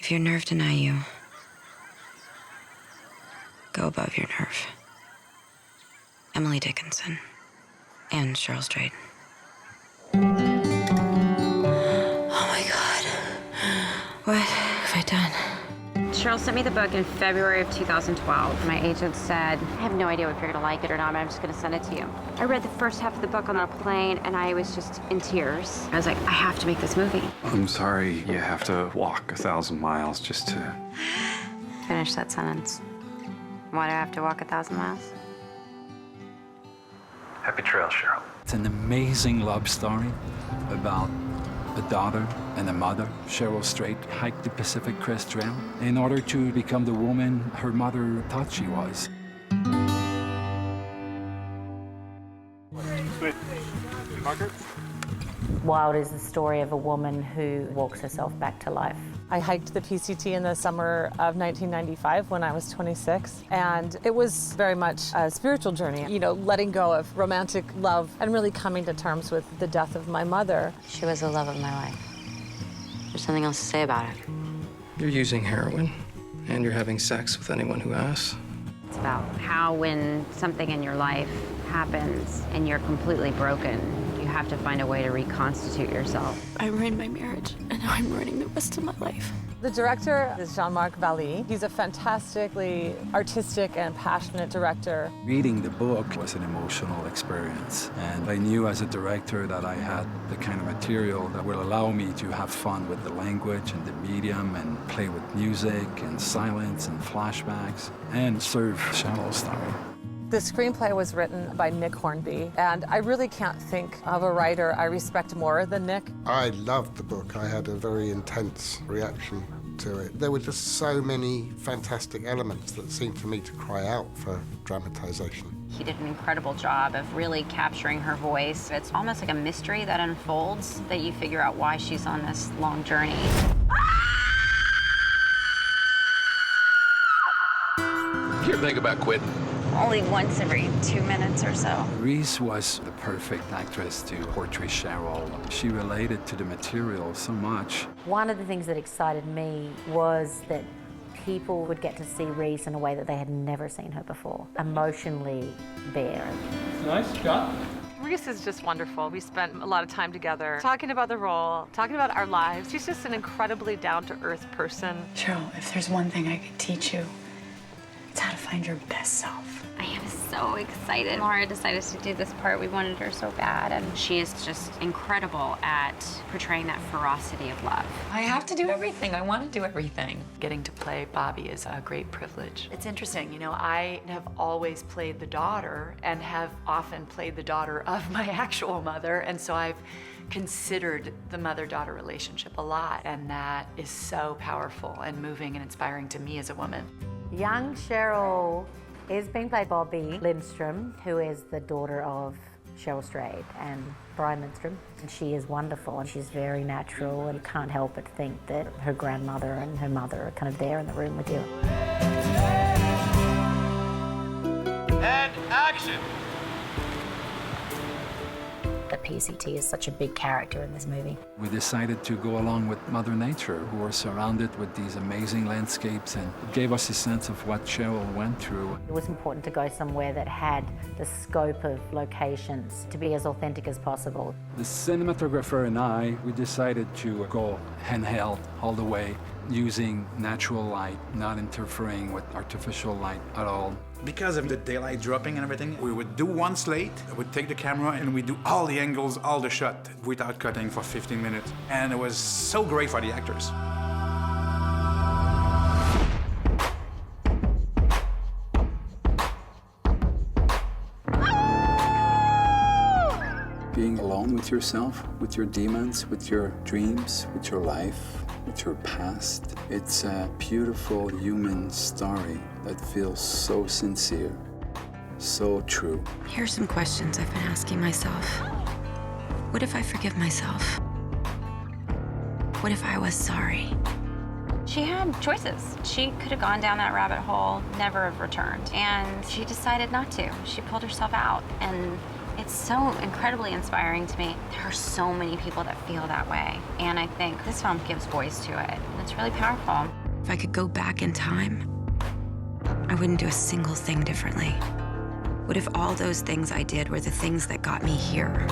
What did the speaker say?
If your nerve deny you, go above your nerve. Emily Dickinson and Cheryl Strayed. Oh my God. What have I done? Cheryl sent me the book in February of 2012. My agent said, I have no idea if you're gonna like it or not, but I'm just gonna send it to you. I read the first half of the book on a plane, and I was just in tears. I was like, I have to make this movie. I'm sorry you have to walk 1,000 miles just to... Finish that sentence. Why do I have to walk 1,000 miles? Happy trails, Cheryl. It's an amazing love story about a daughter and a mother. Cheryl Strayed hiked the Pacific Crest Trail in order to become the woman her mother thought she was. Wild is the story of a woman who walks herself back to life. I hiked the PCT in the summer of 1995 when I was 26, and it was very much a spiritual journey, you know, letting go of romantic love and really coming to terms with the death of my mother. She was the love of my life. There's something else to say about it. You're using heroin, and you're having sex with anyone who asks. It's about how when something in your life happens and you're completely broken, you have to find a way to reconstitute yourself. I ruined my marriage, and now I'm ruining the rest of my life. The director is Jean-Marc. He's a fantastically artistic and passionate director. Reading the book was an emotional experience, and I knew as a director that I had the kind of material that will allow me to have fun with the language and the medium and play with music and silence and flashbacks and serve Cheryl's story. The screenplay was written by Nick Hornby, and I really can't think of a writer I respect more than Nick. I loved the book. I had a very intense reaction to it. There were just so many fantastic elements that seemed to me to cry out for dramatization. He did an incredible job of really capturing her voice. It's almost like a mystery that unfolds, that you figure out why she's on this long journey. You ever think about quitting? Only once every 2 minutes or so. Reese was the perfect actress to portray Cheryl. She related to the material so much. One of the things that excited me was that people would get to see Reese in a way that they had never seen her before, emotionally bare. Nice shot. Reese is just wonderful. We spent a lot of time together talking about the role, talking about our lives. She's just an incredibly down-to-earth person. Cheryl, if there's one thing I could teach you, it's how to find your best self. I am so excited. Laura decided to do this part. We wanted her so bad, and she is just incredible at portraying that ferocity of love. I have to do everything. I want to do everything. Getting to play Bobby is a great privilege. It's interesting, you know, I have always played the daughter and have often played the daughter of my actual mother, and so I've considered the mother-daughter relationship a lot, and that is so powerful and moving and inspiring to me as a woman. Young Cheryl is being played by Bobby Lindstrom, who is the daughter of Cheryl Strayed and Brian Lindstrom. And she is wonderful, and she's very natural, and you can't help but think that her grandmother and her mother are kind of there in the room with you. And action! The PCT is such a big character in this movie. We decided to go along with Mother Nature, who was surrounded with these amazing landscapes, and it gave us a sense of what Cheryl went through. It was important to go somewhere that had the scope of locations to be as authentic as possible. The cinematographer and I, we decided to go handheld all the way, using natural light, not interfering with artificial light at all. Because of the daylight dropping and everything, we would do one slate, we'd take the camera and we'd do all the angles, all the shot without cutting for 15 minutes. And it was so great for the actors. Being alone with yourself, with your demons, with your dreams, with your life, with your past. It's a beautiful human story that feels so sincere, so true. Here are some questions I've been asking myself. What if I forgive myself? What if I was sorry? She had choices. She could have gone down that rabbit hole, never have returned. And she decided not to. She pulled herself out, and It's so incredibly inspiring to me. There are so many people that feel that way, and I think this film gives voice to it, and it's really powerful. If I could go back in time, I wouldn't do a single thing differently. What if all those things I did were the things that got me here?